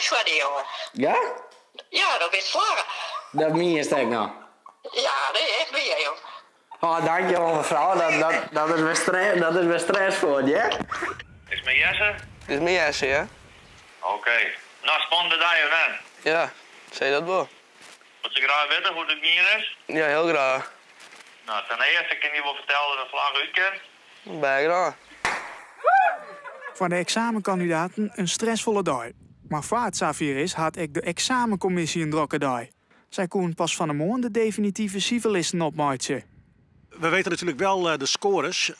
stress voor die jongen. Ja? Ja, dat is slagen. Dat meen je sterk nou. Ja, dat is echt weer, joh. Oh, dankjewel mevrouw. Dat is weer stress voor je, hè? Is het met Jesse? Dit is mijn Jesse, ja? Oké. Nou, spannende dag, man. Ja, zei dat wel. Wat ze graag weten hoe het hier is? Ja, heel graag. Nou, ten eerste kan je wel vertellen dat de vlag uitkent. Bij graag. Voor de examenkandidaten een stressvolle dag. Maar voor het Xavier is, had ik de examencommissie een drukke dag. Zij kon pas van de morgen de definitieve civilisten opmaatsen. We weten natuurlijk wel de scores,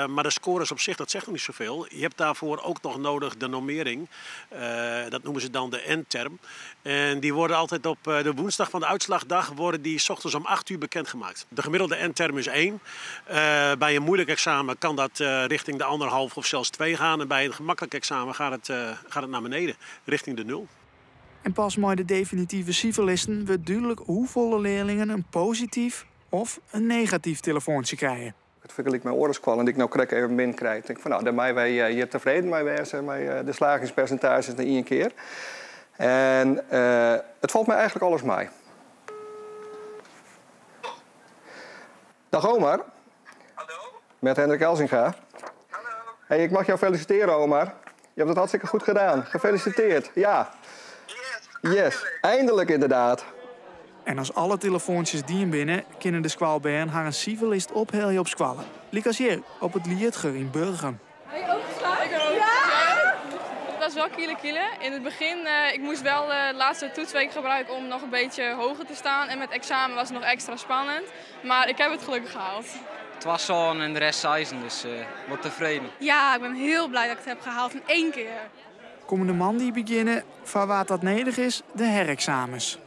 maar de scores op zich, dat zegt nog niet zoveel. Je hebt daarvoor ook nog nodig de normering. Dat noemen ze dan de endterm. En die worden altijd op de woensdag van de uitslagdag worden die 's ochtends om 8 uur bekendgemaakt. De gemiddelde endterm is 1. Bij een moeilijk examen kan dat richting de 1,5 of zelfs 2 gaan. En bij een gemakkelijk examen gaat het naar beneden, richting de 0. En pas met de definitieve civilisten wordt duidelijk hoeveel leerlingen een positief of een negatief telefoontje krijgen. Het vergelijk mijn oorlogskwal en ik nou krijg even min krijg. Ik denk van nou, daar zijn wij hier tevreden mee wezen met de slagingspercentages in 1 keer. En het valt mij eigenlijk alles mee. Dag Omar. Hallo. Met Hendrik Elzinga. Hallo. Hey, ik mag jou feliciteren, Omar. Je hebt het hartstikke goed gedaan. Gefeliciteerd. Ja. Yes. Eindelijk inderdaad. En als alle telefoontjes die binnen, kunnen de squalberen haar een civilist ophellen op squallen. Liek als hier, op het Lietger in Burgum. Heb je ook geslagen? Ik ook. Ja! Het was wel kiele. In het begin, ik moest wel de laatste toetsweek gebruiken om nog een beetje hoger te staan. En met examen was het nog extra spannend. Maar ik heb het gelukkig gehaald. Het was zo'n en de rest sizen, dus wat tevreden. Ja, ik ben heel blij dat ik het heb gehaald in 1 keer. Komende man die beginnen, van wat dat nodig is, de herexamens.